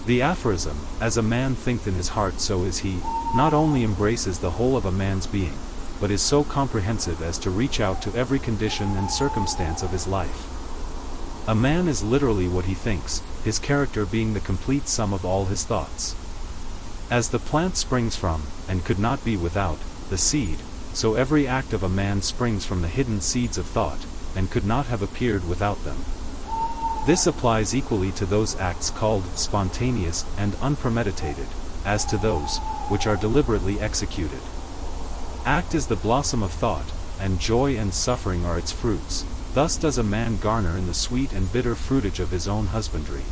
The aphorism, "As a man thinketh in his heart so is he," not only embraces the whole of a man's being, but is so comprehensive as to reach out to every condition and circumstance of his life. A man is literally what he thinks, his character being the complete sum of all his thoughts. As the plant springs from, and could not be without, the seed, so every act of a man springs from the hidden seeds of thought, and could not have appeared without them. This applies equally to those acts called spontaneous and unpremeditated, as to those which are deliberately executed. Act is the blossom of thought, and joy and suffering are its fruits. Thus does a man garner in the sweet and bitter fruitage of his own husbandry.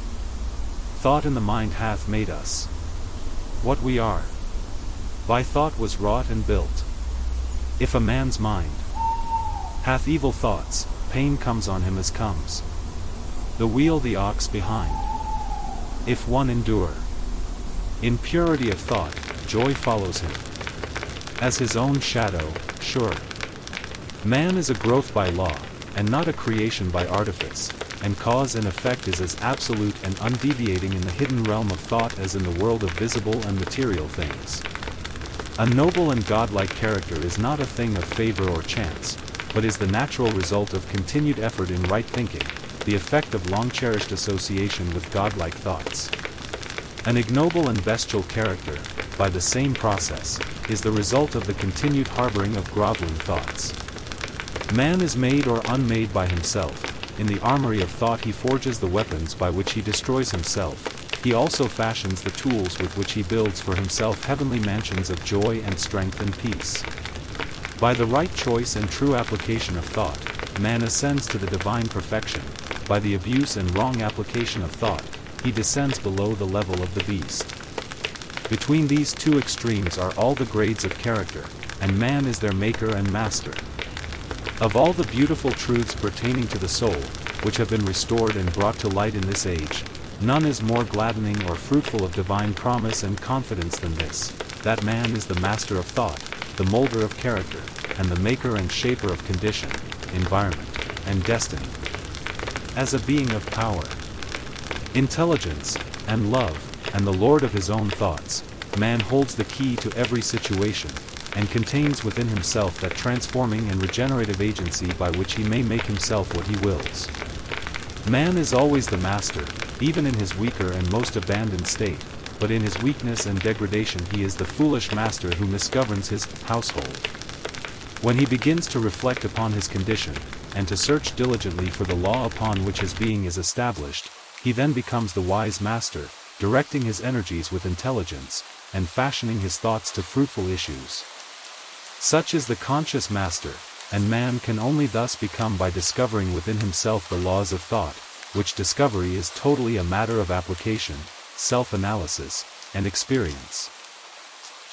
Thought in the mind hath made us what we are. By thought was wrought and built. If a man's mind hath evil thoughts, pain comes on him as comes the wheel the ox behind. If one endure in purity of thought, joy follows him as his own shadow, sure. Man is a growth by law, and not a creation by artifice, and cause and effect is as absolute and undeviating in the hidden realm of thought as in the world of visible and material things. A noble and godlike character is not a thing of favor or chance, but is the natural result of continued effort in right thinking, the effect of long-cherished association with godlike thoughts. An ignoble and bestial character, by the same process, is the result of the continued harboring of groveling thoughts. Man is made or unmade by himself. In the armory of thought he forges the weapons by which he destroys himself. He also fashions the tools with which he builds for himself heavenly mansions of joy and strength and peace. By the right choice and true application of thought, man ascends to the divine perfection. By the abuse and wrong application of thought, he descends below the level of the beast. Between these two extremes are all the grades of character, and man is their maker and master. Of all the beautiful truths pertaining to the soul, which have been restored and brought to light in this age, none is more gladdening or fruitful of divine promise and confidence than this, that man is the master of thought, the molder of character, and the maker and shaper of condition, environment, and destiny. As a being of power, intelligence, and love, and the lord of his own thoughts, man holds the key to every situation, and contains within himself that transforming and regenerative agency by which he may make himself what he wills. Man is always the master, even in his weaker and most abandoned state, but in his weakness and degradation he is the foolish master who misgoverns his household. When he begins to reflect upon his condition, and to search diligently for the law upon which his being is established, he then becomes the wise master, directing his energies with intelligence, and fashioning his thoughts to fruitful issues. Such is the conscious master, and man can only thus become by discovering within himself the laws of thought, which discovery is totally a matter of application, self-analysis, and experience.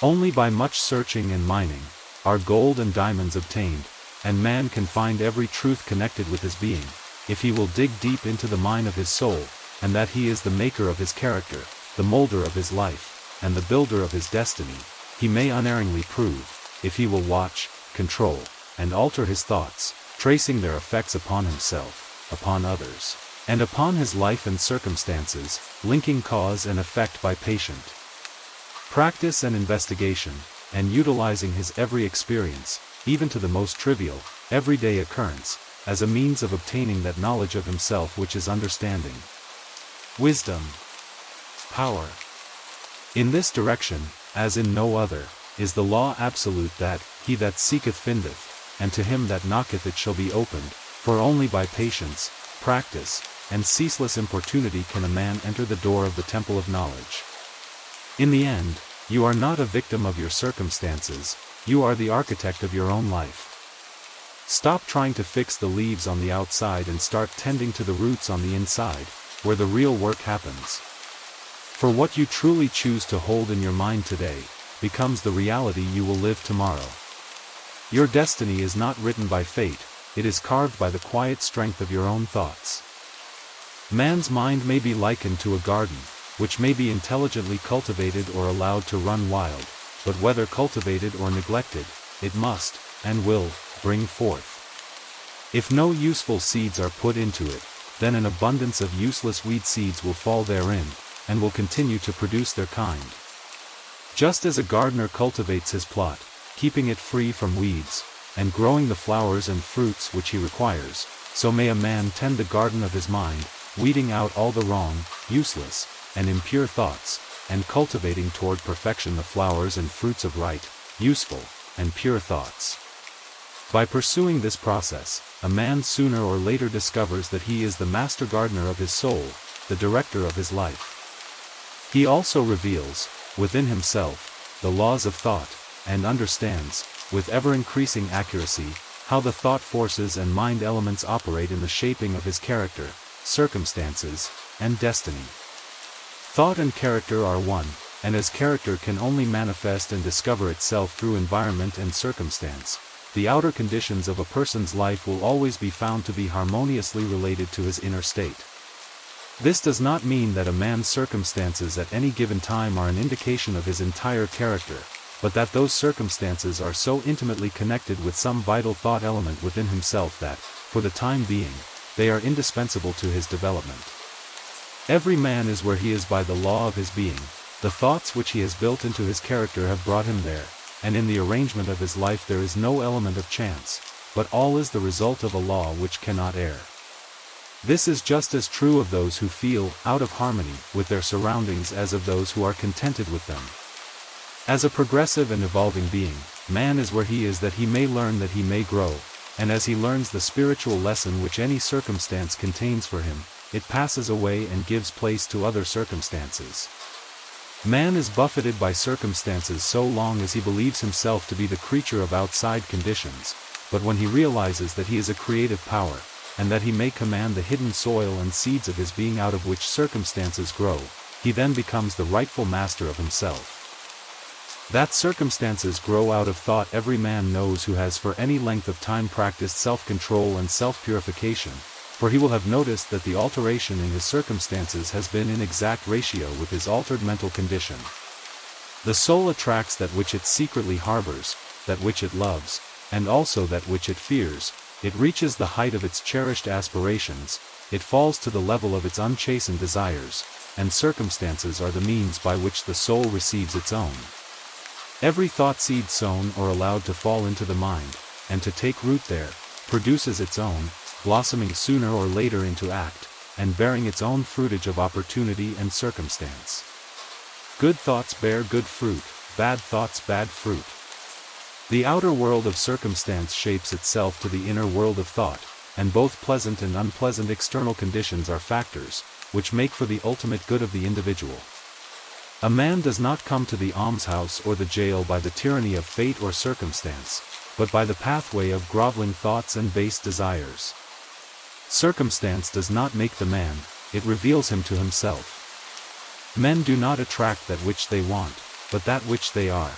Only by much searching and mining, are gold and diamonds obtained, and man can find every truth connected with his being, if he will dig deep into the mine of his soul, and that he is the maker of his character, the molder of his life, and the builder of his destiny, he may unerringly prove, if he will watch, control, and alter his thoughts, tracing their effects upon himself, upon others, and upon his life and circumstances, linking cause and effect by patient practice and investigation, and utilizing his every experience, even to the most trivial, everyday occurrence, as a means of obtaining that knowledge of himself which is understanding, wisdom, power. In this direction, as in no other, is the law absolute that, he that seeketh findeth, and to him that knocketh it shall be opened, for only by patience, practice, and ceaseless importunity can a man enter the door of the temple of knowledge. In the end, you are not a victim of your circumstances, you are the architect of your own life. Stop trying to fix the leaves on the outside and start tending to the roots on the inside, where the real work happens. For what you truly choose to hold in your mind today, becomes the reality you will live tomorrow. Your destiny is not written by fate, it is carved by the quiet strength of your own thoughts. Man's mind may be likened to a garden, which may be intelligently cultivated or allowed to run wild, but whether cultivated or neglected, it must, and will, bring forth. If no useful seeds are put into it, then an abundance of useless weed seeds will fall therein, and will continue to produce their kind. Just as a gardener cultivates his plot, keeping it free from weeds, and growing the flowers and fruits which he requires, so may a man tend the garden of his mind, weeding out all the wrong, useless, and impure thoughts, and cultivating toward perfection the flowers and fruits of right, useful, and pure thoughts. By pursuing this process, a man sooner or later discovers that he is the master gardener of his soul, the director of his life. He also reveals, within himself, the laws of thought, and understands, with ever-increasing accuracy, how the thought forces and mind elements operate in the shaping of his character, circumstances, and destiny. Thought and character are one, and as character can only manifest and discover itself through environment and circumstance, the outer conditions of a person's life will always be found to be harmoniously related to his inner state. This does not mean that a man's circumstances at any given time are an indication of his entire character, but that those circumstances are so intimately connected with some vital thought element within himself that, for the time being, they are indispensable to his development. Every man is where he is by the law of his being. The thoughts which he has built into his character have brought him there, and in the arrangement of his life there is no element of chance, but all is the result of a law which cannot err. This is just as true of those who feel out of harmony with their surroundings as of those who are contented with them. As a progressive and evolving being, man is where he is that he may learn, that he may grow, and as he learns the spiritual lesson which any circumstance contains for him, it passes away and gives place to other circumstances. Man is buffeted by circumstances so long as he believes himself to be the creature of outside conditions, but when he realizes that he is a creative power, and that he may command the hidden soil and seeds of his being out of which circumstances grow, he then becomes the rightful master of himself. That circumstances grow out of thought every man knows who has for any length of time practiced self-control and self-purification, for he will have noticed that the alteration in his circumstances has been in exact ratio with his altered mental condition. The soul attracts that which it secretly harbors, that which it loves, and also that which it fears. It reaches the height of its cherished aspirations, it falls to the level of its unchastened desires, and circumstances are the means by which the soul receives its own. Every thought seed sown or allowed to fall into the mind, and to take root there, produces its own, blossoming sooner or later into act, and bearing its own fruitage of opportunity and circumstance. Good thoughts bear good fruit, bad thoughts bad fruit. The outer world of circumstance shapes itself to the inner world of thought, and both pleasant and unpleasant external conditions are factors, which make for the ultimate good of the individual. A man does not come to the almshouse or the jail by the tyranny of fate or circumstance, but by the pathway of groveling thoughts and base desires. Circumstance does not make the man, it reveals him to himself. Men do not attract that which they want, but that which they are.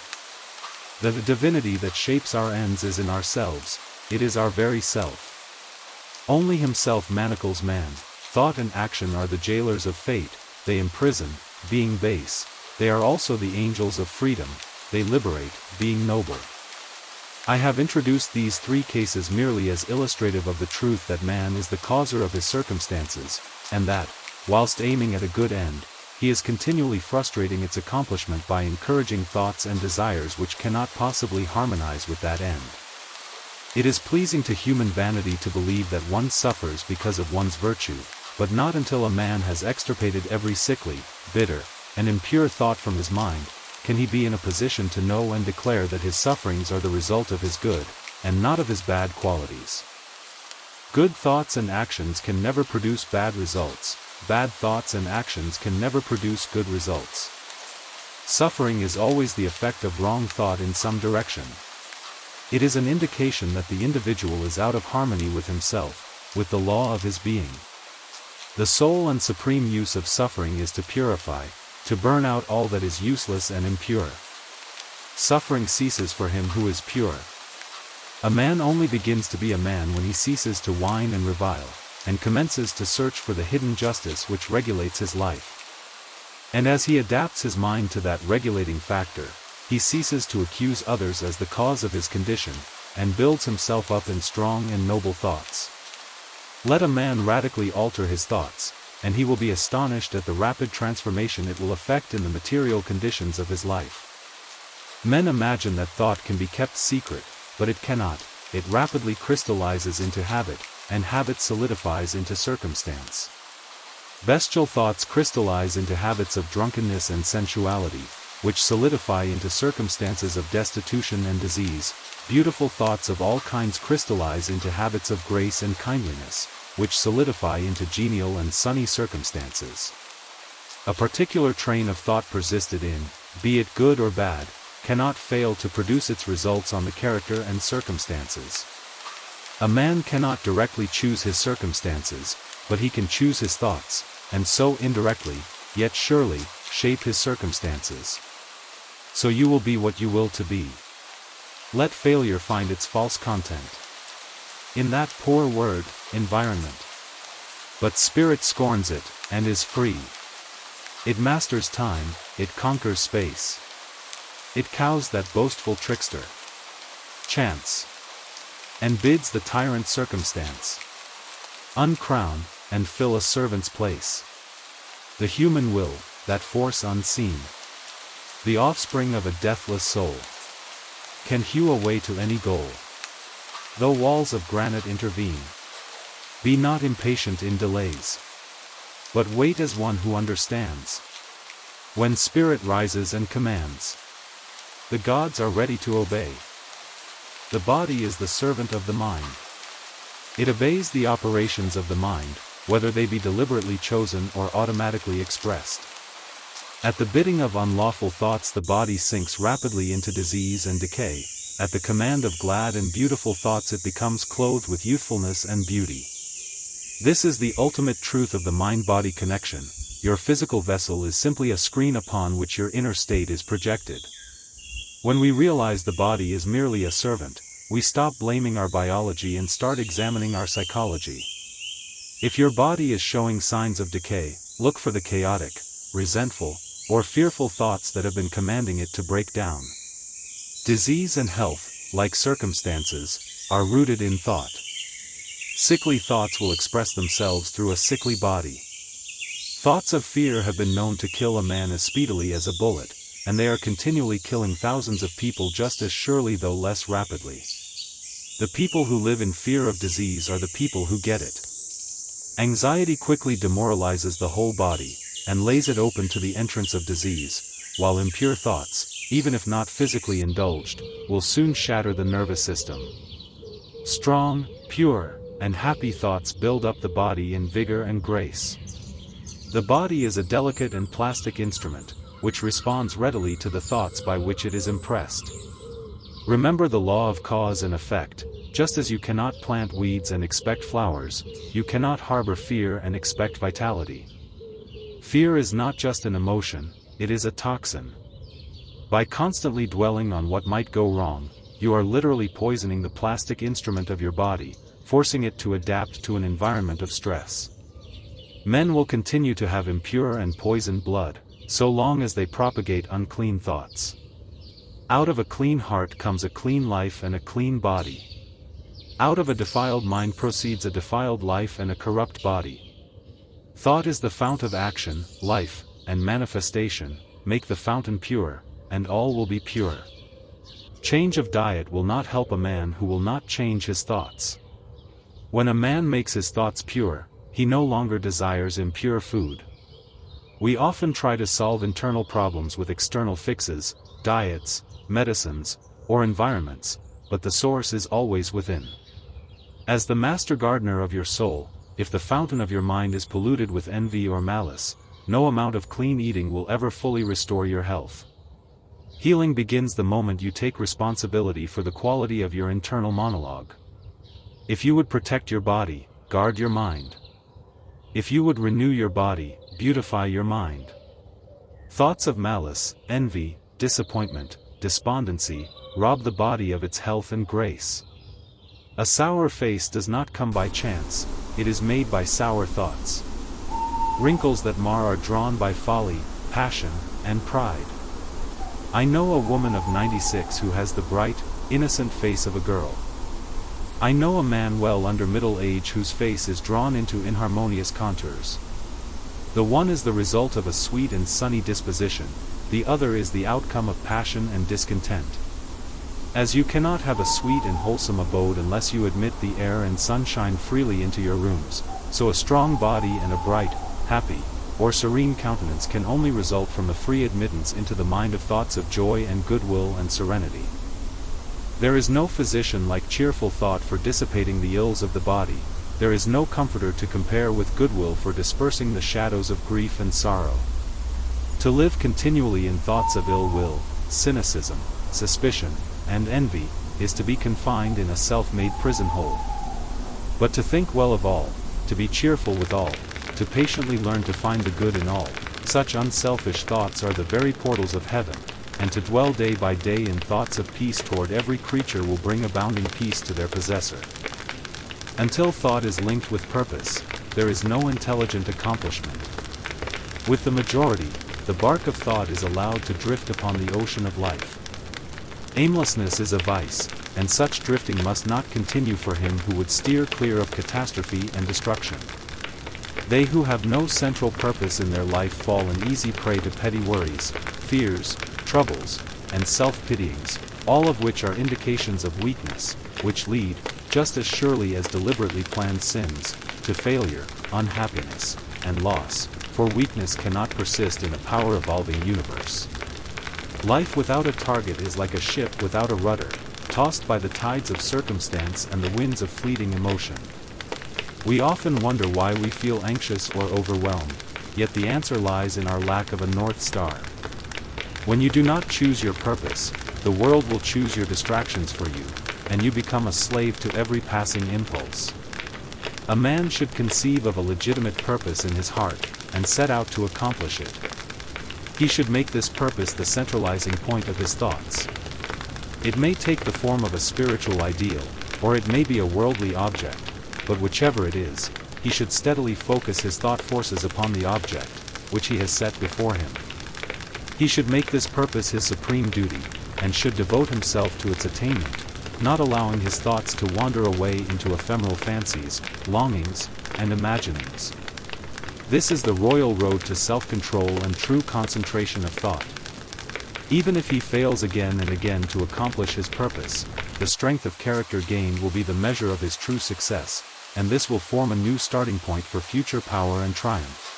The divinity that shapes our ends is in ourselves, it is our very self. Only himself manacles man. Thought and action are the jailers of fate, they imprison, being base. They are also the angels of freedom, they liberate, being noble. I have introduced these three cases merely as illustrative of the truth that man is the causer of his circumstances, and that, whilst aiming at a good end, he is continually frustrating its accomplishment by encouraging thoughts and desires which cannot possibly harmonize with that end. It is pleasing to human vanity to believe that one suffers because of one's virtue, but not until a man has extirpated every sickly, bitter, and impure thought from his mind, can he be in a position to know and declare that his sufferings are the result of his good, and not of his bad qualities. Good thoughts and actions can never produce bad results. Bad thoughts and actions can never produce good results. Suffering is always the effect of wrong thought in some direction. It is an indication that the individual is out of harmony with himself, with the law of his being. The sole and supreme use of suffering is to purify, to burn out all that is useless and impure. Suffering ceases for him who is pure. A man only begins to be a man when he ceases to whine and revile, and commences to search for the hidden justice which regulates his life. And as he adapts his mind to that regulating factor, he ceases to accuse others as the cause of his condition, and builds himself up in strong and noble thoughts. Let a man radically alter his thoughts, and he will be astonished at the rapid transformation it will effect in the material conditions of his life. Men imagine that thought can be kept secret, but it cannot. It rapidly crystallizes into habit, and habit solidifies into circumstance. Bestial thoughts crystallize into habits of drunkenness and sensuality, which solidify into circumstances of destitution and disease. Beautiful thoughts of all kinds crystallize into habits of grace and kindliness, which solidify into genial and sunny circumstances. A particular train of thought persisted in, be it good or bad, cannot fail to produce its results on the character and circumstances. A man cannot directly choose his circumstances, but he can choose his thoughts, and so indirectly, yet surely, shape his circumstances. So you will be what you will to be. Let failure find its false content in that poor word, environment. But spirit scorns it, and is free. It masters time, it conquers space. It cows that boastful trickster, chance, and bids the tyrant circumstance uncrown, and fill a servant's place. The human will, that force unseen, the offspring of a deathless soul, can hew a way to any goal, though walls of granite intervene. Be not impatient in delays, but wait as one who understands. When spirit rises and commands, the gods are ready to obey. The body is the servant of the mind. It obeys the operations of the mind, whether they be deliberately chosen or automatically expressed. At the bidding of unlawful thoughts the body sinks rapidly into disease and decay. At the command of glad and beautiful thoughts it becomes clothed with youthfulness and beauty. This is the ultimate truth of the mind-body connection. Your physical vessel is simply a screen upon which your inner state is projected. When we realize the body is merely a servant, we stop blaming our biology and start examining our psychology. If your body is showing signs of decay, look for the chaotic, resentful, or fearful thoughts that have been commanding it to break down. Disease and health, like circumstances, are rooted in thought. Sickly thoughts will express themselves through a sickly body. Thoughts of fear have been known to kill a man as speedily as a bullet, and they are continually killing thousands of people just as surely though less rapidly. The people who live in fear of disease are the people who get it. Anxiety quickly demoralizes the whole body, and lays it open to the entrance of disease, while impure thoughts, even if not physically indulged, will soon shatter the nervous system. Strong, pure, and happy thoughts build up the body in vigor and grace. The body is a delicate and plastic instrument, which responds readily to the thoughts by which it is impressed. Remember the law of cause and effect. Just as you cannot plant weeds and expect flowers, you cannot harbor fear and expect vitality. Fear is not just an emotion, it is a toxin. By constantly dwelling on what might go wrong, you are literally poisoning the plastic instrument of your body, forcing it to adapt to an environment of stress. Men will continue to have impure and poisoned blood, so long as they propagate unclean thoughts. Out of a clean heart comes a clean life and a clean body. Out of a defiled mind proceeds a defiled life and a corrupt body. Thought is the fount of action, life, and manifestation. Make the fountain pure, and all will be pure. Change of diet will not help a man who will not change his thoughts. When a man makes his thoughts pure, he no longer desires impure food. We often try to solve internal problems with external fixes, diets, medicines, or environments, but the source is always within. As the master gardener of your soul, if the fountain of your mind is polluted with envy or malice, no amount of clean eating will ever fully restore your health. Healing begins the moment you take responsibility for the quality of your internal monologue. If you would protect your body, guard your mind. If you would renew your body, beautify your mind. Thoughts of malice, envy, disappointment, despondency, rob the body of its health and grace. A sour face does not come by chance, it is made by sour thoughts. Wrinkles that mar are drawn by folly, passion, and pride. I know a woman of 96 who has the bright, innocent face of a girl. I know a man well under middle age whose face is drawn into inharmonious contours. I know a man well under middle age whose face is drawn into inharmonious contours. The one is the result of a sweet and sunny disposition, the other is the outcome of passion and discontent. As you cannot have a sweet and wholesome abode unless you admit the air and sunshine freely into your rooms, so a strong body and a bright, happy, or serene countenance can only result from the free admittance into the mind of thoughts of joy and goodwill and serenity. There is no physician like cheerful thought for dissipating the ills of the body, there is no comforter to compare with goodwill for dispersing the shadows of grief and sorrow. To live continually in thoughts of ill will, cynicism, suspicion, and envy, is to be confined in a self-made prison hole. But to think well of all, to be cheerful with all, to patiently learn to find the good in all, such unselfish thoughts are the very portals of heaven, and to dwell day by day in thoughts of peace toward every creature will bring abounding peace to their possessor. Until thought is linked with purpose, there is no intelligent accomplishment. With the majority, the bark of thought is allowed to drift upon the ocean of life. Aimlessness is a vice, and such drifting must not continue for him who would steer clear of catastrophe and destruction. They who have no central purpose in their life fall an easy prey to petty worries, fears, troubles, and self-pityings, all of which are indications of weakness, which lead, just as surely as deliberately planned sins, to failure, unhappiness, and loss, for weakness cannot persist in a power-evolving universe. Life without a target is like a ship without a rudder, tossed by the tides of circumstance and the winds of fleeting emotion. We often wonder why we feel anxious or overwhelmed, yet the answer lies in our lack of a North Star. When you do not choose your purpose, the world will choose your distractions for you, and you become a slave to every passing impulse. A man should conceive of a legitimate purpose in his heart, and set out to accomplish it. He should make this purpose the centralizing point of his thoughts. It may take the form of a spiritual ideal, or it may be a worldly object, but whichever it is, he should steadily focus his thought forces upon the object, which he has set before him. He should make this purpose his supreme duty, and should devote himself to its attainment, not allowing his thoughts to wander away into ephemeral fancies, longings, and imaginings. This is the royal road to self-control and true concentration of thought. Even if he fails again and again to accomplish his purpose, the strength of character gained will be the measure of his true success, and this will form a new starting point for future power and triumph.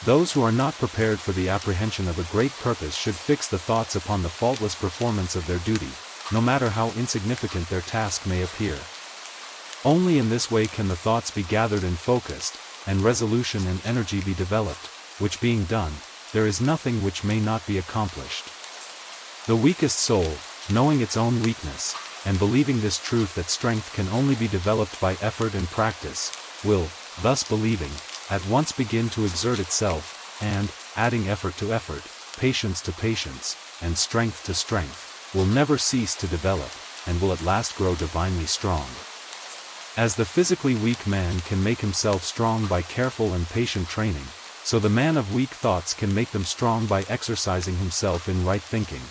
Those who are not prepared for the apprehension of a great purpose should fix the thoughts upon the faultless performance of their duty, no matter how insignificant their task may appear. Only in this way can the thoughts be gathered and focused, and resolution and energy be developed, which being done, there is nothing which may not be accomplished. The weakest soul, knowing its own weakness, and believing this truth that strength can only be developed by effort and practice, will, thus believing, at once begin to exert itself, and, adding effort to effort, patience to patience, and strength to strength, will never cease to develop, and will at last grow divinely strong. As the physically weak man can make himself strong by careful and patient training, so the man of weak thoughts can make them strong by exercising himself in right thinking.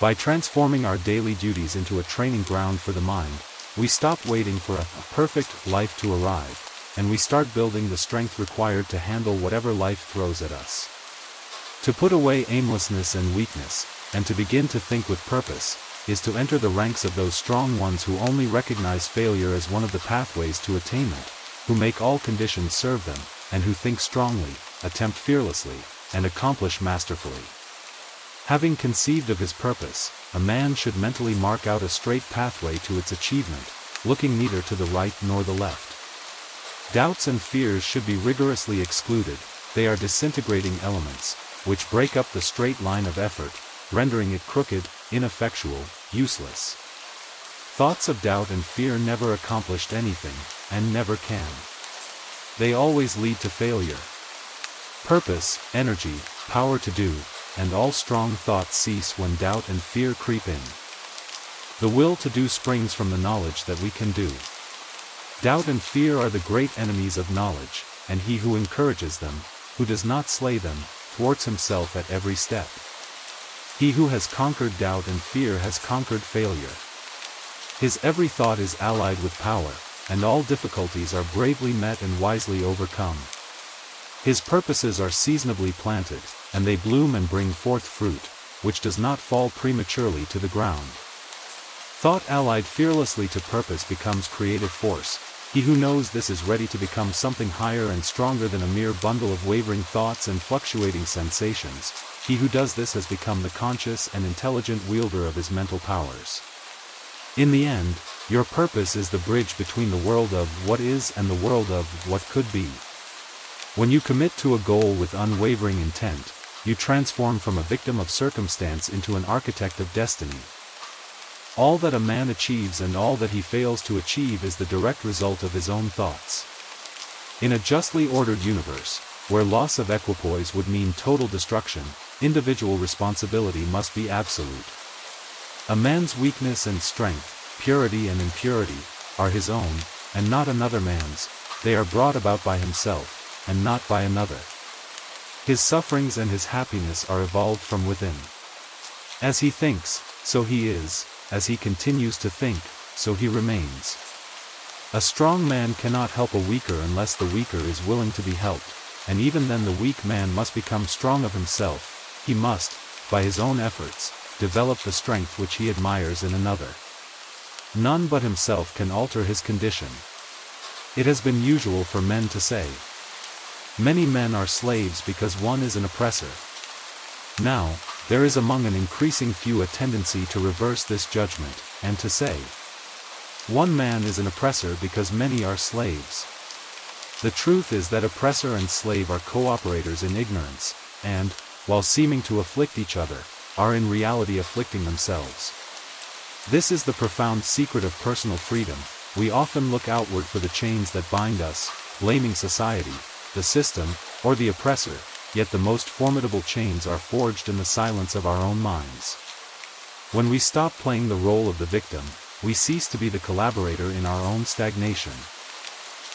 By transforming our daily duties into a training ground for the mind, we stop waiting for a perfect life to arrive, and we start building the strength required to handle whatever life throws at us. To put away aimlessness and weakness, and to begin to think with purpose, is to enter the ranks of those strong ones who only recognize failure as one of the pathways to attainment, who make all conditions serve them, and who think strongly, attempt fearlessly, and accomplish masterfully. Having conceived of his purpose, a man should mentally mark out a straight pathway to its achievement, looking neither to the right nor the left. Doubts and fears should be rigorously excluded, they are disintegrating elements, which break up the straight line of effort, rendering it crooked, ineffectual, useless. Thoughts of doubt and fear never accomplished anything, and never can. They always lead to failure. Purpose, energy, power to do, and all strong thoughts cease when doubt and fear creep in. The will to do springs from the knowledge that we can do. Doubt and fear are the great enemies of knowledge, and he who encourages them, who does not slay them, thwarts himself at every step. He who has conquered doubt and fear has conquered failure. His every thought is allied with power, and all difficulties are bravely met and wisely overcome. His purposes are seasonably planted, and they bloom and bring forth fruit, which does not fall prematurely to the ground. Thought allied fearlessly to purpose becomes creative force. He who knows this is ready to become something higher and stronger than a mere bundle of wavering thoughts and fluctuating sensations. He who does this has become the conscious and intelligent wielder of his mental powers. In the end, your purpose is the bridge between the world of what is and the world of what could be. When you commit to a goal with unwavering intent, you transform from a victim of circumstance into an architect of destiny. All that a man achieves and all that he fails to achieve is the direct result of his own thoughts. In a justly ordered universe, where loss of equipoise would mean total destruction, individual responsibility must be absolute. A man's weakness and strength, purity and impurity, are his own, and not another man's. They are brought about by himself, and not by another. His sufferings and his happiness are evolved from within. As he thinks, so he is. As he continues to think, so he remains. A strong man cannot help a weaker unless the weaker is willing to be helped, and even then the weak man must become strong of himself. He must, by his own efforts, develop the strength which he admires in another. None but himself can alter his condition. It has been usual for men to say, "Many men are slaves because one is an oppressor." Now, there is among an increasing few a tendency to reverse this judgment, and to say, "One man is an oppressor because many are slaves." The truth is that oppressor and slave are cooperators in ignorance, and, while seeming to afflict each other, are in reality afflicting themselves. This is the profound secret of personal freedom. We often look outward for the chains that bind us, blaming society, the system, or the oppressor. Yet the most formidable chains are forged in the silence of our own minds. When we stop playing the role of the victim, we cease to be the collaborator in our own stagnation.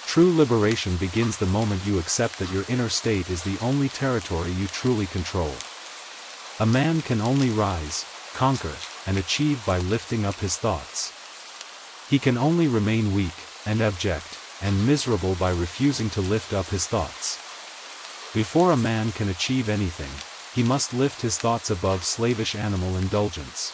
True liberation begins the moment you accept that your inner state is the only territory you truly control. A man can only rise, conquer, and achieve by lifting up his thoughts. He can only remain weak, and abject, and miserable by refusing to lift up his thoughts. Before a man can achieve anything, he must lift his thoughts above slavish animal indulgence.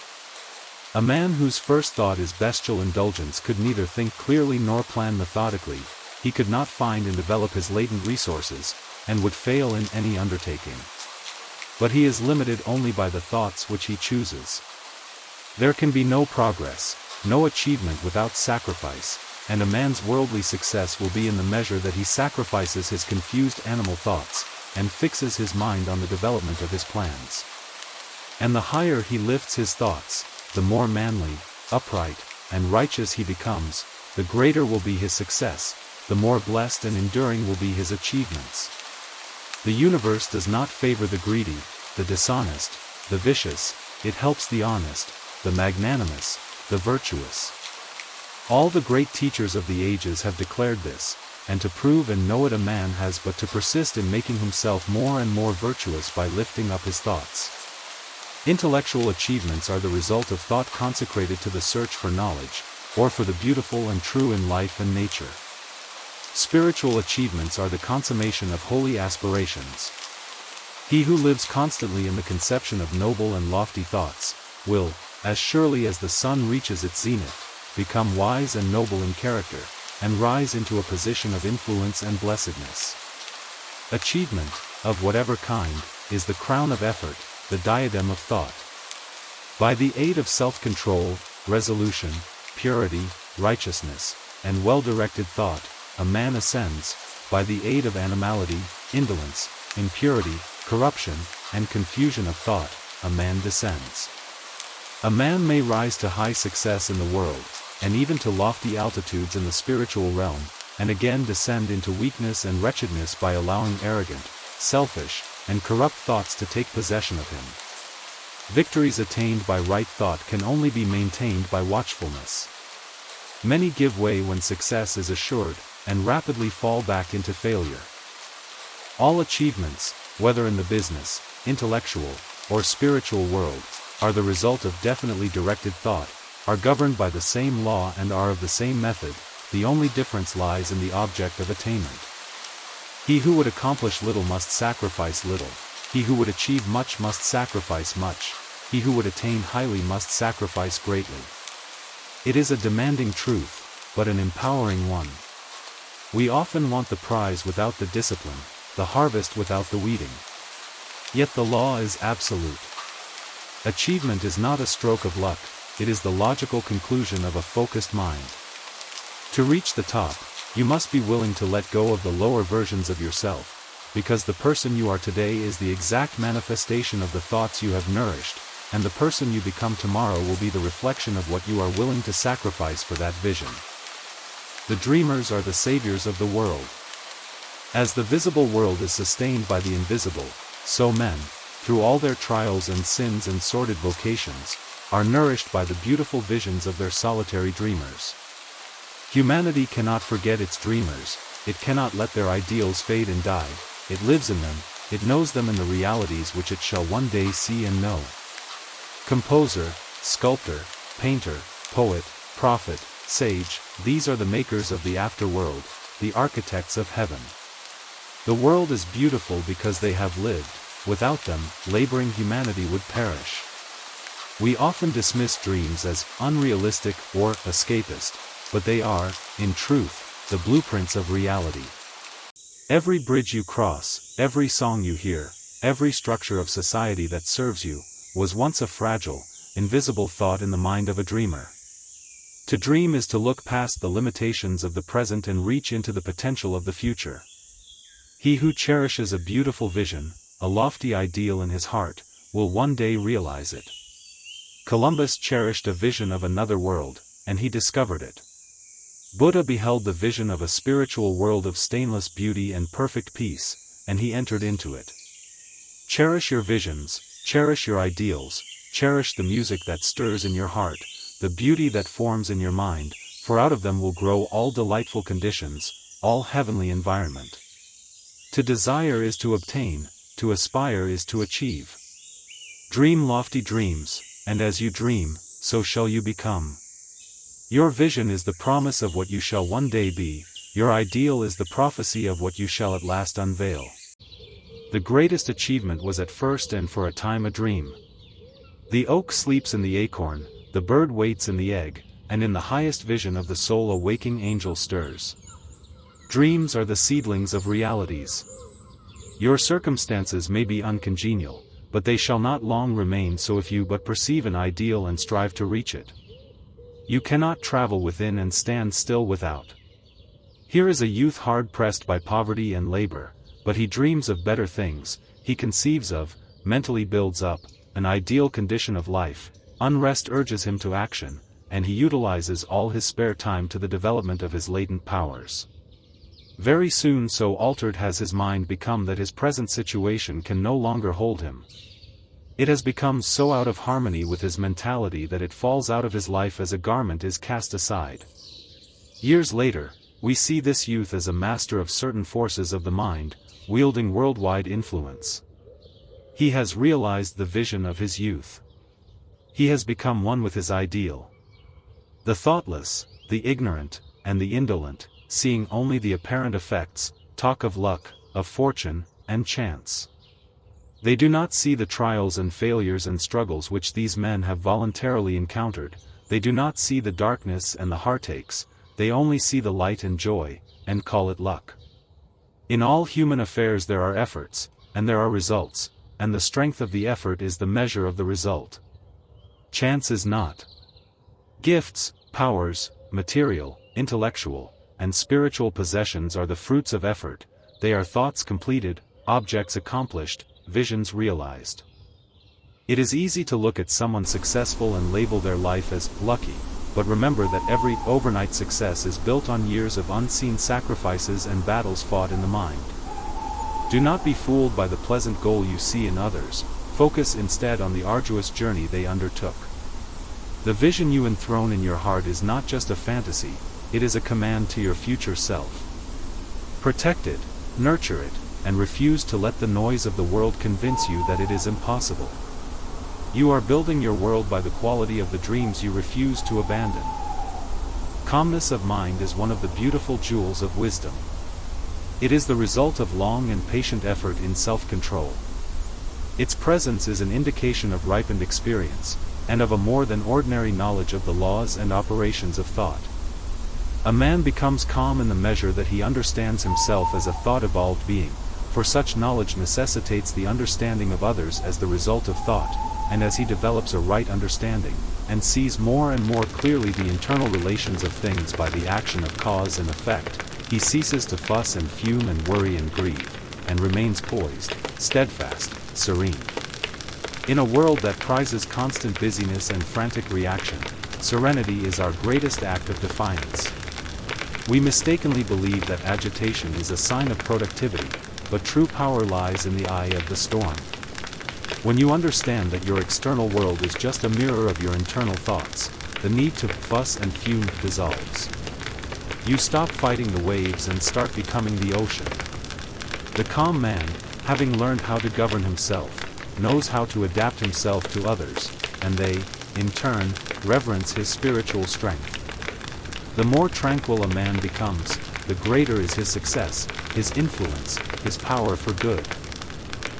A man whose first thought is bestial indulgence could neither think clearly nor plan methodically. He could not find and develop his latent resources, and would fail in any undertaking. But he is limited only by the thoughts which he chooses. There can be no progress, no achievement without sacrifice, and a man's worldly success will be in the measure that he sacrifices his confused animal thoughts, and fixes his mind on the development of his plans. And the higher he lifts his thoughts, the more manly, upright, and righteous he becomes, the greater will be his success, the more blessed and enduring will be his achievements. The universe does not favor the greedy, the dishonest, the vicious. It helps the honest, the magnanimous, the virtuous. All the great teachers of the ages have declared this, and to prove and know it a man has but to persist in making himself more and more virtuous by lifting up his thoughts. Intellectual achievements are the result of thought consecrated to the search for knowledge, or for the beautiful and true in life and nature. Spiritual achievements are the consummation of holy aspirations. He who lives constantly in the conception of noble and lofty thoughts, will, as surely as the sun reaches its zenith, become wise and noble in character, and rise into a position of influence and blessedness. Achievement, of whatever kind, is the crown of effort, the diadem of thought. By the aid of self-control, resolution, purity, righteousness, and well-directed thought, a man ascends. By the aid of animality, indolence, impurity, corruption, and confusion of thought, a man descends. A man may rise to high success in the world, and even to lofty altitudes in the spiritual realm, and again descend into weakness and wretchedness by allowing arrogant, selfish, and corrupt thoughts to take possession of him. Victories attained by right thought can only be maintained by watchfulness. Many give way when success is assured, and rapidly fall back into failure. All achievements, whether in the business, intellectual, or spiritual world, are the result of definitely directed thought, are governed by the same law and are of the same method. The only difference lies in the object of attainment. He who would accomplish little must sacrifice little. He who would achieve much must sacrifice much. He who would attain highly must sacrifice greatly. It is a demanding truth, but an empowering one. We often want the prize without the discipline, the harvest without the weeding. Yet the law is absolute. Achievement is not a stroke of luck, it is the logical conclusion of a focused mind. To reach the top, you must be willing to let go of the lower versions of yourself, because the person you are today is the exact manifestation of the thoughts you have nourished, and the person you become tomorrow will be the reflection of what you are willing to sacrifice for that vision. The dreamers are the saviors of the world. As the visible world is sustained by the invisible, so men, through all their trials and sins and sordid vocations, are nourished by the beautiful visions of their solitary dreamers. Humanity cannot forget its dreamers, it cannot let their ideals fade and die, it lives in them, it knows them in the realities which it shall one day see and know. Composer, sculptor, painter, poet, prophet, sage, these are the makers of the afterworld, the architects of heaven. The world is beautiful because they have lived, without them, laboring humanity would perish. We often dismiss dreams as unrealistic or escapist, but they are, in truth, the blueprints of reality. Every bridge you cross, every song you hear, every structure of society that serves you, was once a fragile, invisible thought in the mind of a dreamer. To dream is to look past the limitations of the present and reach into the potential of the future. He who cherishes a beautiful vision, a lofty ideal in his heart, will one day realize it. Columbus cherished a vision of another world, and he discovered it. Buddha beheld the vision of a spiritual world of stainless beauty and perfect peace, and he entered into it. Cherish your visions, cherish your ideals, cherish the music that stirs in your heart, the beauty that forms in your mind, for out of them will grow all delightful conditions, all heavenly environment. To desire is to obtain, to aspire is to achieve. Dream lofty dreams, and as you dream, so shall you become. Your vision is the promise of what you shall one day be, your ideal is the prophecy of what you shall at last unveil. The greatest achievement was at first and for a time a dream. The oak sleeps in the acorn, the bird waits in the egg, and in the highest vision of the soul a waking angel stirs. Dreams are the seedlings of realities. Your circumstances may be uncongenial, but they shall not long remain so if you but perceive an ideal and strive to reach it. You cannot travel within and stand still without. Here is a youth hard pressed by poverty and labor, but he dreams of better things, he conceives of, mentally builds up, an ideal condition of life, unrest urges him to action, and he utilizes all his spare time to the development of his latent powers. Very soon so altered has his mind become that his present situation can no longer hold him. It has become so out of harmony with his mentality that it falls out of his life as a garment is cast aside. Years later, we see this youth as a master of certain forces of the mind, wielding worldwide influence. He has realized the vision of his youth. He has become one with his ideal. The thoughtless, the ignorant, and the indolent, seeing only the apparent effects, talk of luck, of fortune, and chance. They do not see the trials and failures and struggles which these men have voluntarily encountered, they do not see the darkness and the heartaches, they only see the light and joy, and call it luck. In all human affairs there are efforts, and there are results, and the strength of the effort is the measure of the result. Chance is not. Gifts, powers, material, intellectual, and spiritual possessions are the fruits of effort, they are thoughts completed, objects accomplished, visions realized. It is easy to look at someone successful and label their life as lucky, but remember that every overnight success is built on years of unseen sacrifices and battles fought in the mind. Do not be fooled by the pleasant goal you see in others, focus instead on the arduous journey they undertook. The vision you enthrone in your heart is not just a fantasy, it is a command to your future self. Protect it, nurture it, and refuse to let the noise of the world convince you that it is impossible. You are building your world by the quality of the dreams you refuse to abandon. Calmness of mind is one of the beautiful jewels of wisdom. It is the result of long and patient effort in self-control. Its presence is an indication of ripened experience, and of a more than ordinary knowledge of the laws and operations of thought. A man becomes calm in the measure that he understands himself as a thought-evolved being, for such knowledge necessitates the understanding of others as the result of thought, and as he develops a right understanding, and sees more and more clearly the internal relations of things by the action of cause and effect, he ceases to fuss and fume and worry and grieve, and remains poised, steadfast, serene. In a world that prizes constant busyness and frantic reaction, serenity is our greatest act of defiance. We mistakenly believe that agitation is a sign of productivity, but true power lies in the eye of the storm. When you understand that your external world is just a mirror of your internal thoughts, the need to fuss and fume dissolves. You stop fighting the waves and start becoming the ocean. The calm man, having learned how to govern himself, knows how to adapt himself to others, and they, in turn, reverence his spiritual strength. The more tranquil a man becomes, the greater is his success, his influence, his power for good.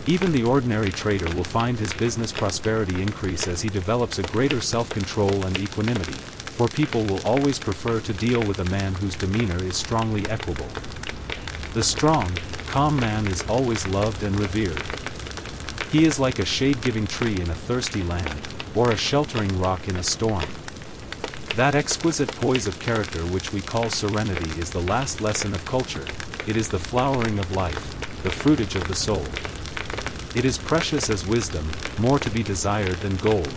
Even the ordinary trader will find his business prosperity increase as he develops a greater self-control and equanimity, for people will always prefer to deal with a man whose demeanor is strongly equable. The strong, calm man is always loved and revered. He is like a shade-giving tree in a thirsty land, or a sheltering rock in a storm. That exquisite poise of character which we call serenity is the last lesson of culture. It is the flowering of life, the fruitage of the soul. It is precious as wisdom, more to be desired than gold.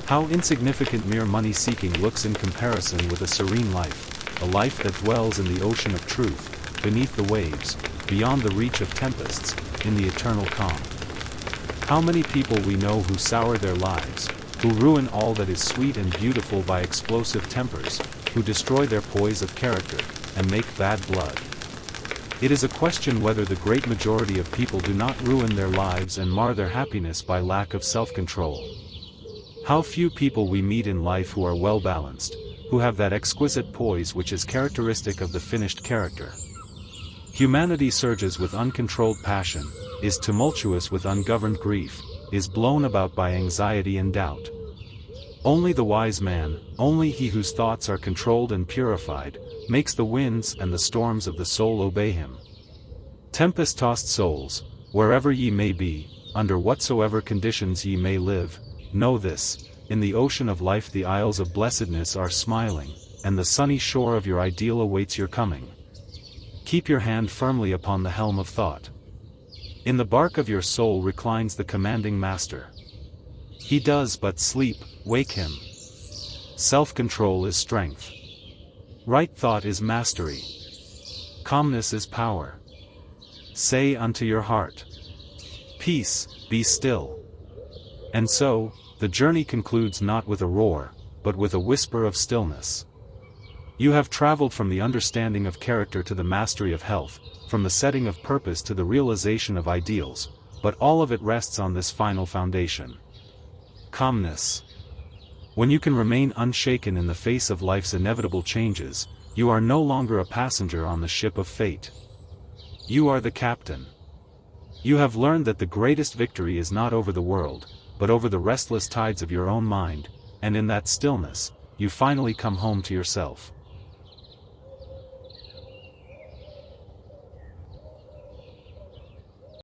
How insignificant mere money-seeking looks in comparison with a serene life, a life that dwells in the ocean of truth, beneath the waves, beyond the reach of tempests, in the eternal calm. How many people we know who sour their lives, who ruin all that is sweet and beautiful by explosive tempers, who destroy their poise of character, and make bad blood. It is a question whether the great majority of people do not ruin their lives and mar their happiness by lack of self-control. How few people we meet in life who are well-balanced, who have that exquisite poise which is characteristic of the finished character. Humanity surges with uncontrolled passion, is tumultuous with ungoverned grief, is blown about by anxiety and doubt. Only the wise man, only he whose thoughts are controlled and purified, makes the winds and the storms of the soul obey him. Tempest-tossed souls, wherever ye may be, under whatsoever conditions ye may live, know this: in the ocean of life the isles of blessedness are smiling, and the sunny shore of your ideal awaits your coming. Keep your hand firmly upon the helm of thought. In the bark of your soul reclines the commanding master. He does but sleep, wake him. Self-control is strength. Right thought is mastery. Calmness is power. Say unto your heart, peace, be still. And so, the journey concludes not with a roar, but with a whisper of stillness. You have traveled from the understanding of character to the mastery of health, from the setting of purpose to the realization of ideals, but all of it rests on this final foundation: calmness. When you can remain unshaken in the face of life's inevitable changes, you are no longer a passenger on the ship of fate. You are the captain. You have learned that the greatest victory is not over the world, but over the restless tides of your own mind, and in that stillness, you finally come home to yourself.